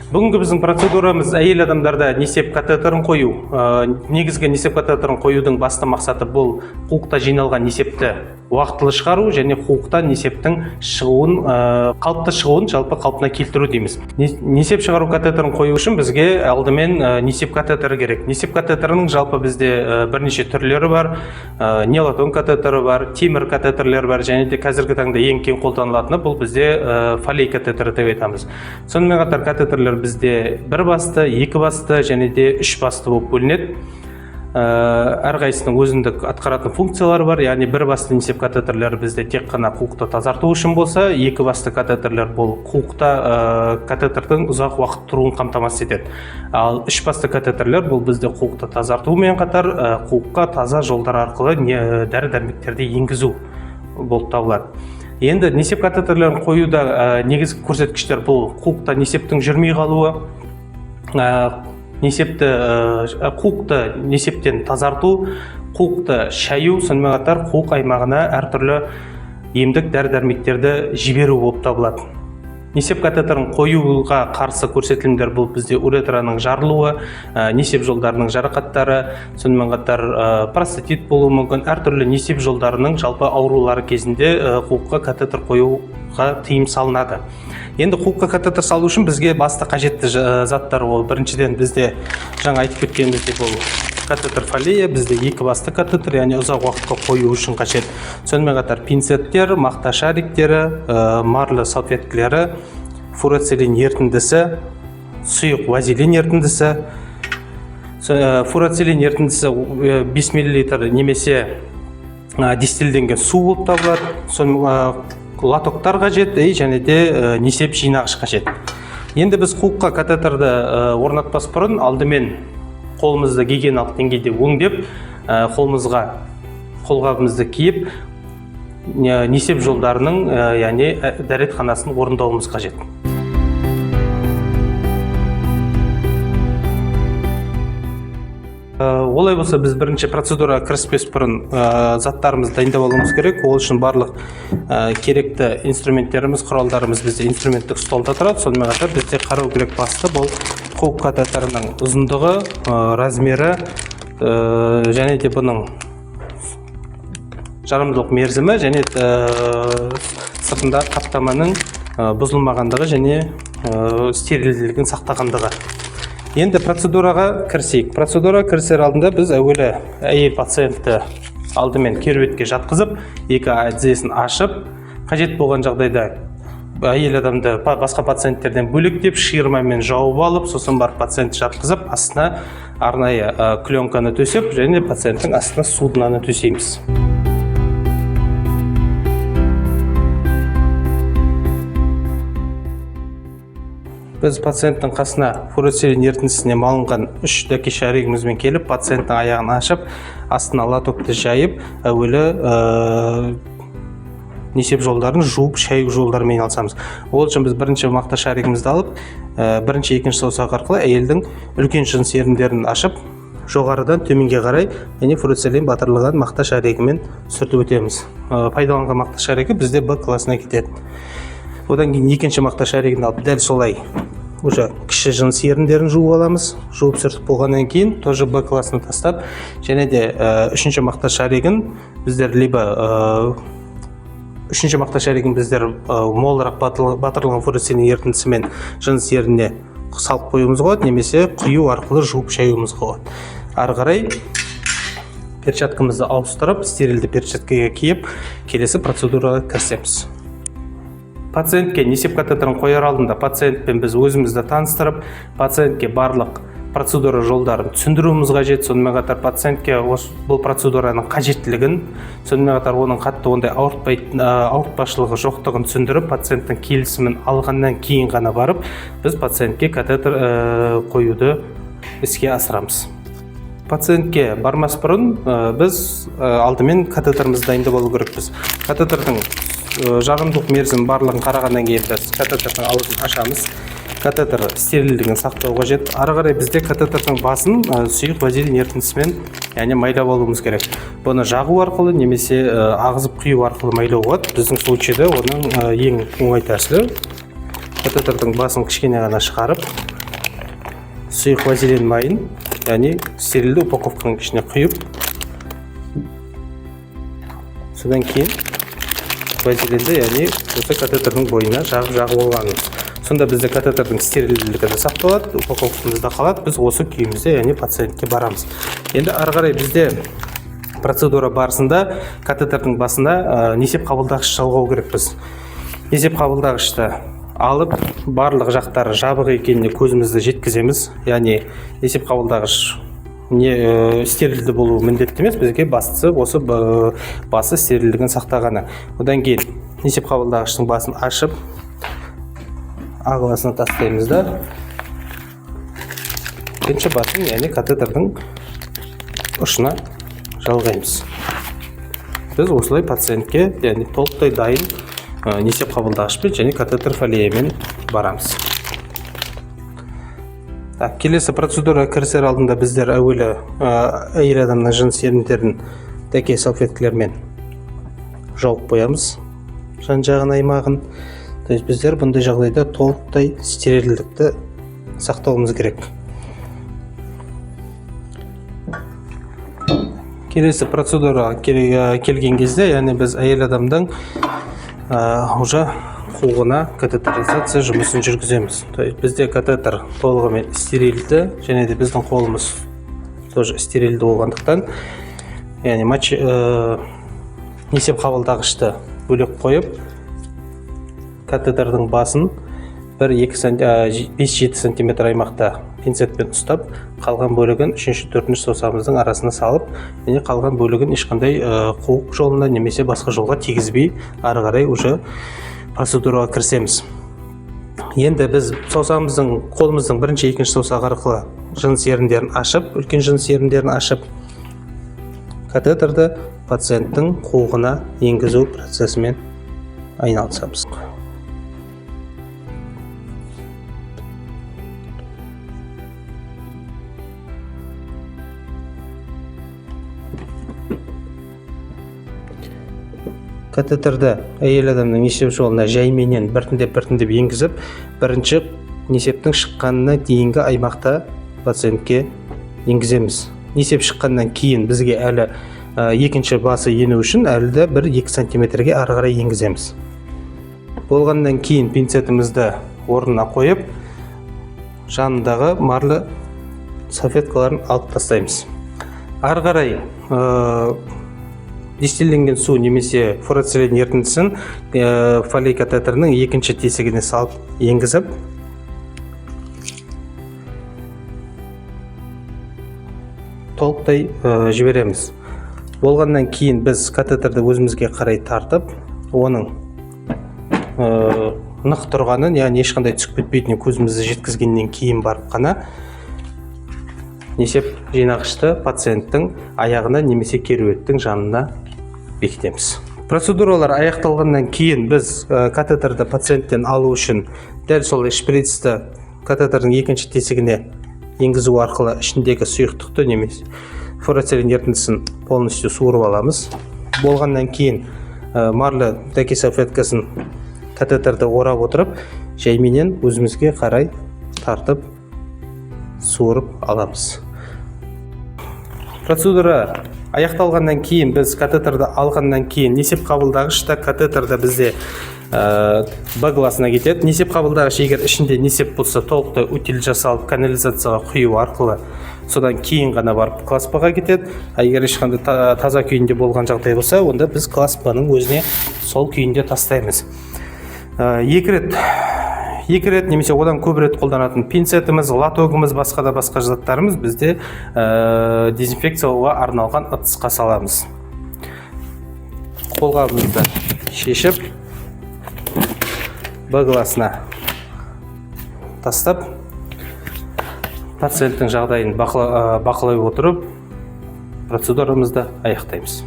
Бүгінгі біздің процедурамыз әйел адамдарда несеп катетерін қою. Негізгі несеп катетерін қоюдың басты мақсаты бұл қуықта жиналған несепті уақытылы шығару және қуықта несептің шығуын, қалыпты шығуын жалпы қалпына келтіру дейміз. Несеп шығару катетерін қою үшін бізге алдымен несеп катетері керек. Несеп катетерінің жалпы бізде бірнеше түрлері бар. Нелатон катетері бар, темір катетерлер бар, және де қазіргі таңда ең кең қолданылатыны бұл бізде фолей катетері деп айтамыз. Сонымен қатар катетерлер бізде бір басты, екі басты және де үш басты болып бөлінеді. Әрқайсының өзіндік атқаратын функциялары бар. Яғни бір басты несеп катетерлері бізде тек қана қуықты тазарту үшін болса, екі басты катетерлер бұл қуықта катетердің ұзақ уақыт тұруын қамтамасыз етеді. Ал үш басты катетерлер бұл бізде қуықты тазартумен қатар қуыққа таза жолдар арқылы дәрі-дәрмектерді енгізу болып табылады. Енді несеп катетерлерін қоюда негізгі көрсеткіштер бұл қуықта несептің жүрмей қалуы, қуықты несептен тазарту, қуықты шаю, сонымен қатар қуық аймағына әртүрлі емдік дәрі-дәрмектерді жіберу болып табылады. Несеп катетерін қоюға қарсы көрсетілімдер бұл бізде уретраның жарылуы, несеп жолдарының жарақаттары, сонымен қатар простатит болуы мүмкін, әртүрлі несеп жолдарының жалпы аурулары кезінде қуыққа катетер қоюға тыйым салынады. Енді қуыққа катетер салу үшін бізге басты қажетті заттар ол біріншіден бізде жаңа айтып кеткеніміздей бұл катетер фолея, бізде екі басты катетер, яғни ұзақ уақытқа қою үшін қажет. Сонымен қатар пинцеттер, мақта шариктері, марлы салфеткілері, фурацилин ерітіндісі, сұйық вазелин ерітіндісі. Фурацилин ерітіндісі 5 мл немесе дистилденген су болып табылады. Латоктар қажет, және де несеп жинағыш қажет. Енді біз қуыққа катетерді орнатпас бұрын алдымен қолымызды гигиеналық деңгейде өңдеп, қолғабымызды киіп, несеп жолдарының, яғни дәретханасын орындауымыз қажет. Олай болса, біз бірінші процедура кіріспес бұрын заттарымызды дайындап алуымыз керек. Ол үшін барлық керекті инструменттеріміз, құралдарымыз бізде инструменттік столда тұрады. Сонымен қатар бізде қарау керек басты бұл қуық катетерінің ұзындығы, размері және де бұның жарамдылық мерзімі және сыртында қаптаманың бұзылмағандығы және стерильділігін сақтағандығы. Енді процедураға кірісейік. Процедура кірісер алдында біз әуелі әйел пациентті алдымен кереуетке жатқызып, екі тізесін ашып, қажет болған жағдайда әйел адамды басқа пациенттерден бөлектеп, шиырмамен жауып алып, сосын барып пациентті жатқызып, астына арнайы пленканы төсеп, және пациенттің астына судынаны төсейміз. Біз пациенттің қасына фурацилин ерітіндісіне малынған 3 дәке шаригімізбен келіп, пациенттің аяғын ашып, астына латокты жайып, әуелі несеп жолдарын жуып, шаю жолдарымен алсамыз. Ол үшін біз бірінші мақта шаригімізді алып, бірінші, екінші саусақ арқылы әйелдің үлкен жыныс еріндерін ашып, жоғарыдан төменге қарай, және фурацилин батырылған мақта шаригімен сүртіп өтеміз. Пайдаланған мақта шаригі бізде Б классына кетеді. Одан кейін екінші мақта шаригін алып, дәл солай уже кіші жыныс еріндерін жуып аламыз. Жуып сүртіп болғаннан кейін тоже Б классына тастап, және де үшінші мақта шаригін біздер молырақ батырылған фурацилин ерітіндісімен жыныс ерініне салып қоюымыз болады, немесе құю арқылы жуып шаюымыз болады. Ары қарай перчаткамызды ауыстырып, стерильді перчаткаға киіп, келесі процедураға кірісеміз. Пациентке несеп катетерін қояр алдында пациентпен біз өзімізді таныстырып, пациентке барлық процедура жолдарын түсіндіруіміз қажет. Сонымен қатар пациентке бұл процедураның қажеттілігін, сонымен қатар оның қатты ондай ауыртпашылығы жоқтығын түсіндіріп, пациенттің келісімін алғаннан кейін ғана барып, біз пациентке катетер қоюды іске асырамыз. Пациентке бармас бұрын біз алдымен катетерімізді дайындап алу керекпіз. Катетердің жарамдылық мерзімі барлығын қарағаннан кейін біз катетердің аузын ашамыз. Катетер стерильдігін сақтау қажет. Ары қарай бізде катетердің басын сұйық вазелин ерітіндісімен, яғни майлап алуымыз керек. Бұны жағу арқылы немесе ағызып құю арқылы майлау болады. Біздің случайда оның ең оңай тәсілі катетердің басын кішкене ғана шығарып, сұйық вазелин майын, яғни стерильді упаковканың ішіне құйып, содан кейін вазелинді, яғни осы катетердің бойына жағып алғанымыз. Сонда бізде катетердің стерильділігі де сақталады, упаковкамызда қалады, біз осы күйімізде, яғни пациентке барамыз. Енді ары қарай бізде процедура барысында катетердің басында несеп қабылдағыш жалғау керекпіз. Несеп қабылдағышты алып, барлық жақтары жабық екеніне көзімізді жеткіземіз. Яғни несеп қабылдағыш стерильді болуы міндетті емес, бізге бастысы осы басы стерильдігін сақтағаны. Одан кейін несеп қабылдағыштың басын ашып, ағыласына тастаймыз да, екінші басын, яғни катетердің ұшына жалғаймыз. Біз осылай пациентке, яғни толықтай дайын несеп қабылдағышпен және катетер фолиямен барамыз. Келесі процедура кірісер алдында біздер әуелі әйел адамның жыныс еріндерін дәке салфеткілермен жауып қоямыз, жан-жағын аймағын. Біздер бұндай жағдайда толықтай стерильдікті сақтауымыз керек. Келесі процедураға келген кезде, яғни біз әйел адамдың уже қуығына катетеризация жұмысын жүргіземіз. Бізде катетер толығымен стерильді, және де біздің қолымыз тоже стерильді болғандықтан, яғни несеп қабылдағышты бөлек қойып, катетердің басын 5-7 см аймақта пинцетпен ұстап, қалған бөлігін 3-4 саусағымыздың арасына салып, және қалған бөлігін ешқандай қуық жолына немесе басқа жолға тигізбей, ары қарай уже процедураға кірісеміз. Енді біз саусағымыздың, қолымыздың бірінші, екінші саусағы арқылы жыныс еріндерін ашып, үлкен жыныс еріндерін ашып, катетерді пациенттің қуығына енгізу процесімен айналысамыз. Катетерді әйел адамның несеп жолына жайменен біртіндеп енгізіп, бірінші несептің шыққанына дейінгі аймақта пациентке енгіземіз. Несеп шыққаннан кейін бізге әлі екінші басы ену үшін әлі 1-2 сантиметрге ары қарай енгіземіз. Болғаннан кейін пинцетімізді орнына қойып, жанындағы марлы салфеткаларын алып тастаймыз. Ары қарай дистилленген су немесе фурацилин ерітіндісін фолий катетерінің екінші тесігіне салып енгізіп, толықтай жібереміз. Болғаннан кейін біз катетерді өзімізге қарай тартып, оның нық тұрғанын, яғни ешқандай түсіп кетпейтінін көзімізді жеткізгеннен кейін барып қана несеп жинағышты пациенттің аяғына немесе кереуеттің жанына бекітеміз. Процедуралар аяқталғаннан кейін біз катетерді пациенттен алу үшін дәл сол шприцті катетердің екінші тесігіне енгізу арқылы ішіндегі сұйықтықты немесе фурацилин ерітіндісін полностью суырып аламыз. Болғаннан кейін марлы дәке салфеткасын катетерді орап отырып, жайменен өзімізге қарай тартып суырып аламыз. Процедура аяқталғаннан кейін біз катетерді алғаннан кейін несеп қабылдағышта катетерді бізде Б классына кетеді. Несеп қабылдағыш егер ішінде несеп болса толықтай утиль жасалып канализацияға құю арқылы содан кейін ғана барып класс Б-ға кетеді. Егер ешқандай таза күйінде болған жағдай болса, онда біз класс Б-ның өзіне сол күйінде тастаймыз. Екі рет немесе одан көп рет қолданатын пинцетіміз, латогымыз, басқа заттарымыз бізде дезинфекциялауға арналған ыдысқа саламыз. Қолғабымызды шешіп, Б классына тастап, пациенттің жағдайын бақылай отырып, процедурамызды аяқтаймыз.